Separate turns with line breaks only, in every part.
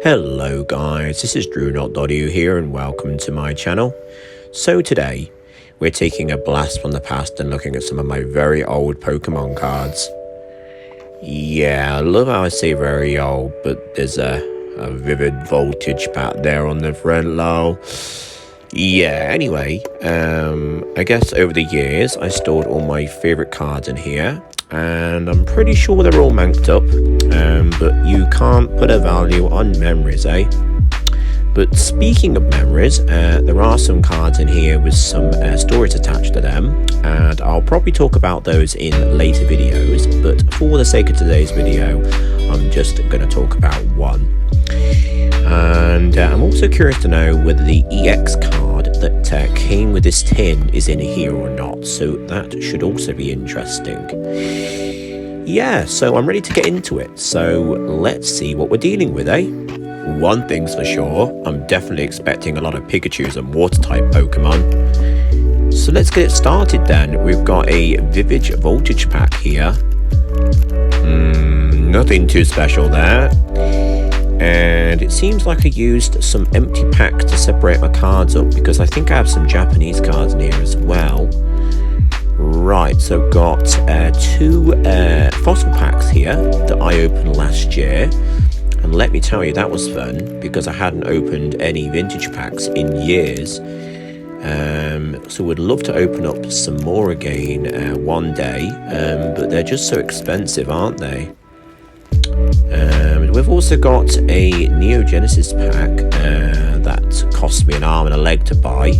Hello guys, this is Drewnotdoryu here and welcome to my channel. So today, we're taking a blast from the past and looking at some of my very old Pokemon cards. Yeah, I love how I say very old, but there's a vivid voltage back there on the front, lol. Yeah, anyway, I guess over the years I stored all my favourite cards in here, and I'm pretty sure they're all manked up, but you can't put a value on memories, eh? But speaking of memories, there are some cards in here with some stories attached to them, and I'll probably talk about those in later videos, but for the sake of today's video, I'm just going to talk about one. And I'm also curious to know whether the EX card that came with this tin is in here or not, so that should also be interesting. Yeah, so I'm ready to get into it, so let's see what we're dealing with, eh? One thing's for sure, I'm definitely expecting a lot of Pikachus and Water-type Pokemon. So let's get it started then. We've got a Vivid Voltage pack here. Nothing too special there. And it seems like I used some empty packs to separate my cards up, because I think I have some Japanese cards in here as well. Right, so I've got two fossil packs here that I opened last year. And let me tell you, that was fun, because I hadn't opened any vintage packs in years. So would love to open up some more again one day, but they're just so expensive, aren't they? We've also got a Neo Genesis pack that cost me an arm and a leg to buy,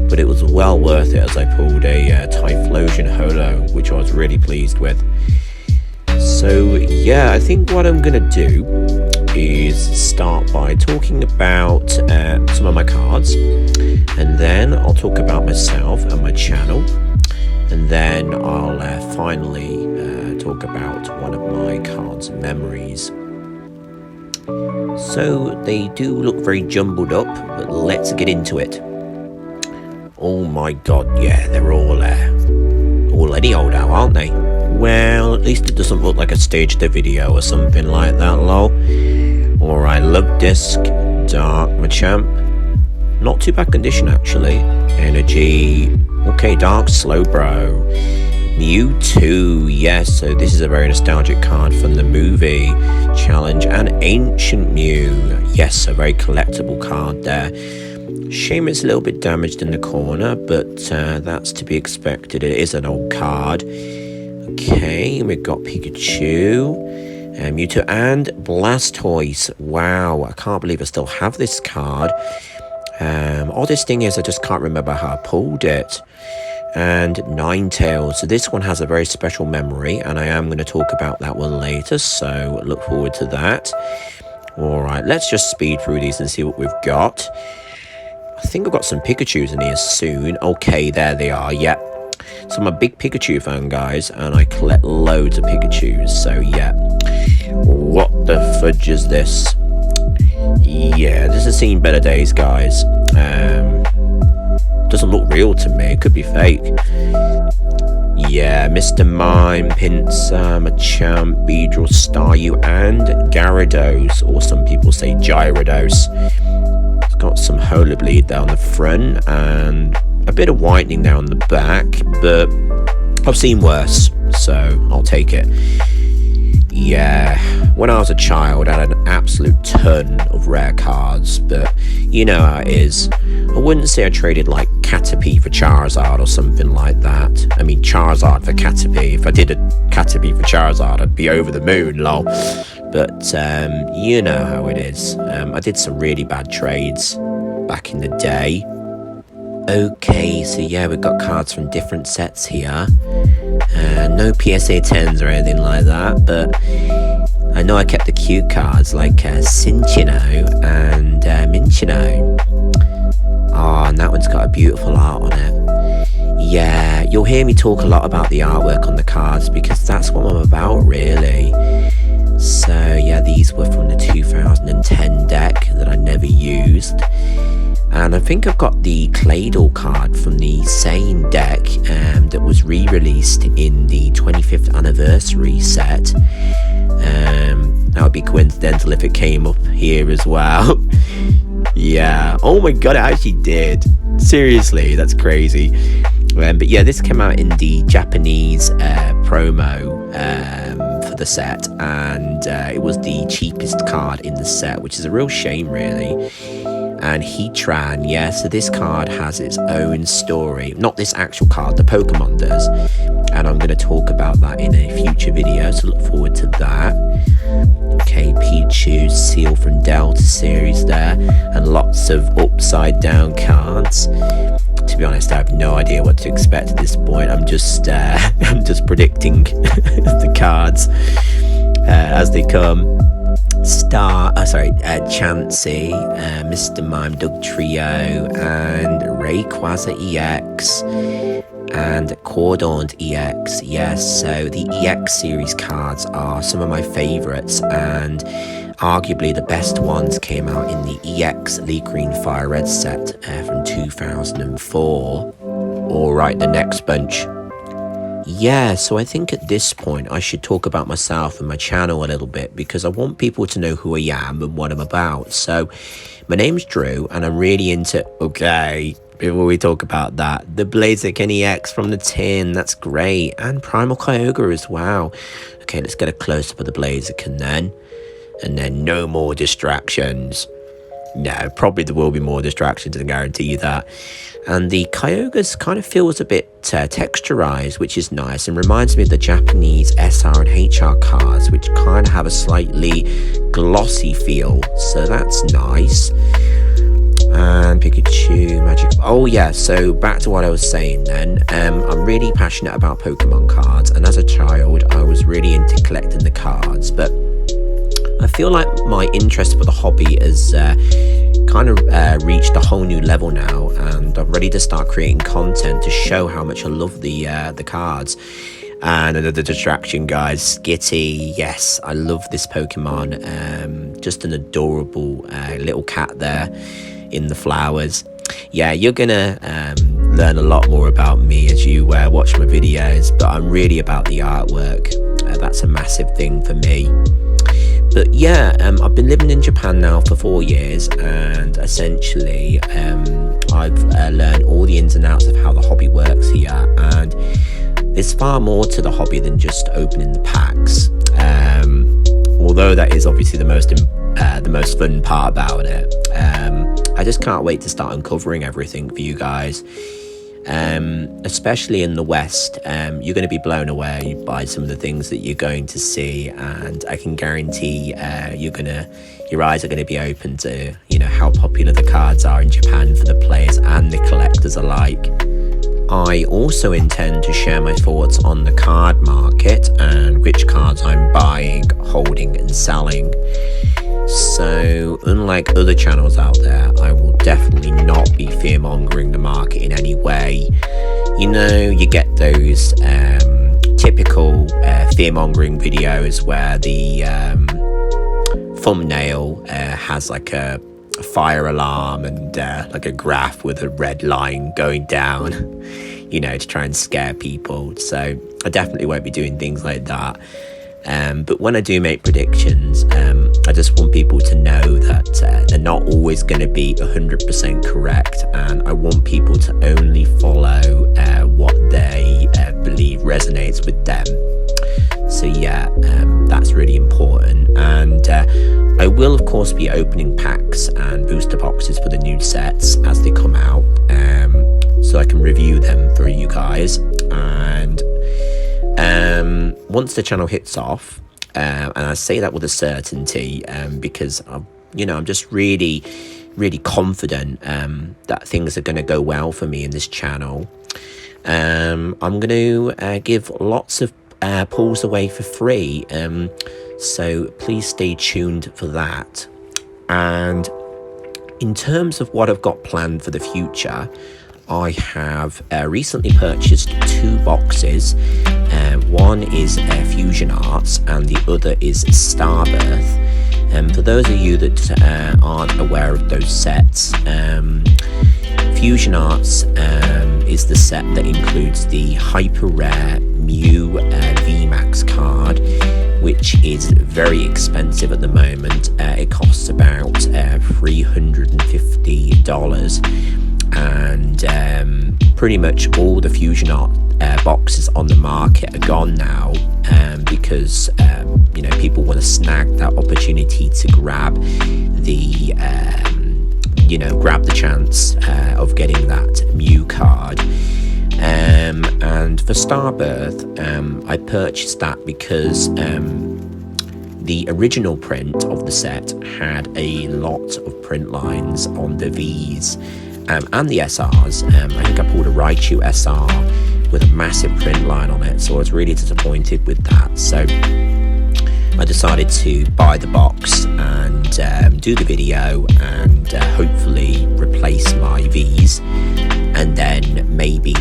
but it was well worth it as I pulled a Typhlosion Holo, which I was really pleased with. So yeah, I think what I'm going to do is start by talking about some of my cards, and then I'll talk about myself and my channel, and then I'll finally talk about one of my cards' memories. So they do look very jumbled up, but let's get into it. Oh my god, yeah, they're all any old now, aren't they? Well, at least it doesn't look like I staged a video or something like that, lol. Alright, Love Disc, Dark Machamp. Not too bad condition actually. Energy. Okay, Dark Slowbro. Mewtwo, yes, so this is a very nostalgic card from the movie. Challenge and Ancient Mew. Yes, a very collectible card there. Shame it's a little bit damaged in the corner, but that's to be expected. It is an old card. Okay, we've got Pikachu, Mewtwo, and Blastoise. Wow, I can't believe I still have this card. Oddest thing is I just can't remember how I pulled it. And Ninetales. So this one has a very special memory, and I am going to talk about that one later, so look forward to that. Alright, let's just speed through these and see what we've got. I think I've got some Pikachus in here soon. Okay, there they are, yep. So I'm a big Pikachu fan, guys, and I collect loads of Pikachus, so yeah. What the fudge is this? Yeah, this has seen better days, guys. Doesn't look real to me, it could be fake. Yeah, Mr. Mime, Pinsir, Machamp, Beedrill, Staryu, and Gyarados, or some people say Gyarados. It's got some Holo Bleed down the front, and a bit of whitening there on the back, but I've seen worse, so I'll take it. Yeah, when I was a child, I had an absolute ton of rare cards, but you know how it is. I wouldn't say I traded like Caterpie for Charizard or something like that. I mean, Charizard for Caterpie. If I did a Caterpie for Charizard, I'd be over the moon, lol. But you know how it is. I did some really bad trades back in the day. Okay, so yeah, we've got cards from different sets here. No PSA 10s or anything like that, but I know I kept the cute cards like Cinchino and Minchino. Oh, and that one's got a beautiful art on it. Yeah, you'll hear me talk a lot about the artwork on the cards, because that's what I'm about, really. So yeah, these were from the 2010 deck that I never used. And I think I've got the Claydol card from the same deck that was re-released in the 25th anniversary set. That would be coincidental if it came up here as well. Yeah, oh my god, it actually did. Seriously, that's crazy. But yeah, this came out in the Japanese promo for the set, and it was the cheapest card in the set, which is a real shame, really. And Heatran, yeah, so this card has its own story. Not this actual card, the Pokemon does. And I'm going to talk about that in a future video, so look forward to that. Okay, Pichu, Seal from Delta series there, and lots of upside down cards. To be honest, I have no idea what to expect at this point. I'm just predicting the cards as they come. Chansey, Mr. Mime, Dugtrio, and Rayquaza EX, and Cordaunt EX. Yes, so the EX series cards are some of my favourites, and arguably the best ones came out in the EX Leaf Green Fire Red set from 2004. Alright, the next bunch. Yeah, so I think at this point I should talk about myself and my channel a little bit, because I want people to know who I am and what I'm about. So my name's Drew, and I'm really into, okay, before we talk about that, the Blaziken EX from the tin, that's great, and Primal Kyogre as well. Okay, let's get a close-up of the Blaziken then, and then no more distractions. No, probably there will be more distractions, I can guarantee you that. And the Kyogre's kind of feels a bit texturized, which is nice, and reminds me of the Japanese SR and HR cards, which kind of have a slightly glossy feel, so that's nice. And Pikachu, Magic... Oh yeah, so back to what I was saying then. I'm really passionate about Pokemon cards, and as a child I was really into collecting the cards, but I feel like my interest for the hobby has kind of reached a whole new level now, and I'm ready to start creating content to show how much I love the cards. And another distraction, guys, Skitty. Yes, I love this Pokemon. Just an adorable little cat there in the flowers. Yeah, you're gonna learn a lot more about me as you watch my videos, but I'm really about the artwork. That's a massive thing for me. But yeah, I've been living in Japan now for 4 years, and essentially I've learned all the ins and outs of how the hobby works here, and there's far more to the hobby than just opening the packs, although that is obviously the most fun part about it. I just can't wait to start uncovering everything for you guys. Especially in the West, you're going to be blown away by some of the things that you're going to see, and I can guarantee your eyes are going to be open to, you know, how popular the cards are in Japan for the players and the collectors alike. I also intend to share my thoughts on the card market and which cards I'm buying, holding and selling. So, unlike other channels out there, I will definitely not be fear-mongering the market in any way. You know, you get those typical fear-mongering videos where the thumbnail has like a fire alarm and like a graph with a red line going down, you know, to try and scare people. So I definitely won't be doing things like that. But when I do make predictions, I just want people to know that they're not always going to be 100% correct, and I want people to only follow what they believe resonates with them. So yeah, that's really important. And I will of course be opening packs and booster boxes for the new sets as they come out, so I can review them for you guys. And once the channel hits off, and I say that with a certainty, because I'm just really confident that things are going to go well for me in this channel. I'm going to give lots of pulls away for free, so please stay tuned for that. And in terms of what I've got planned for the future, I have recently purchased 2 boxes. One is Fusion Arts and the other is Starbirth. For those of you that aren't aware of those sets, Fusion Arts is the set that includes the hyper rare Mew VMAX card, which is very expensive at the moment. It costs about $350, and pretty much all the Fusion Art boxes on the market are gone now, because you know, people want to snag that opportunity to grab the grab the chance of getting that Mew card. And for Starbirth, I purchased that because the original print of the set had a lot of print lines on the Vs and the SRs. I think I pulled a Raichu SR with a massive print line on it, so I was really disappointed with that. So I decided to buy the box and do the video and hopefully replace my Vs, and then maybe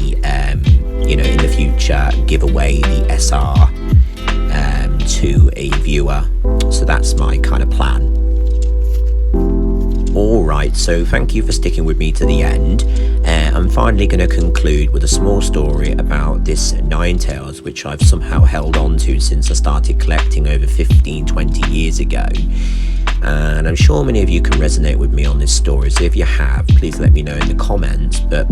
in the future give away the SR to a viewer. So that's my kind of plan. Alright, so thank you for sticking with me to the end. I'm finally going to conclude with a small story about this Ninetales, which I've somehow held on to since I started collecting over 15-20 years ago. And I'm sure many of you can resonate with me on this story, so if you have, please let me know in the comments. But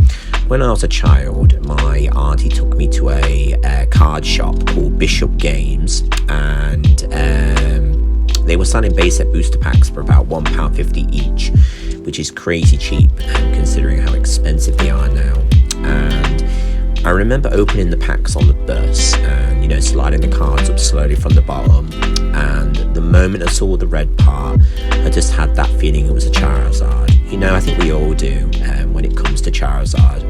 when I was a child, my auntie took me to a card shop called Bishop Games, and they were selling base set booster packs for about £1.50 each, which is crazy cheap considering how expensive they are now. And I remember opening the packs on the bus and, sliding the cards up slowly from the bottom. And the moment I saw the red part, I just had that feeling it was a Charizard. I think we all do when it comes to Charizard.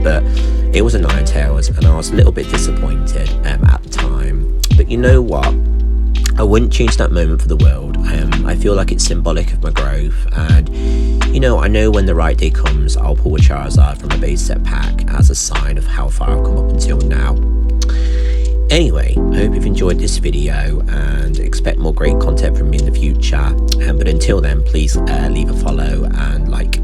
But it was a Ninetales, and I was a little bit disappointed at the time. But you know what? I wouldn't change that moment for the world. I feel like it's symbolic of my growth, and I know when the right day comes, I'll pull a Charizard from a base set pack as a sign of how far I've come up until now. Anyway, I hope you've enjoyed this video and expect more great content from me in the future. But until then, please leave a follow and like.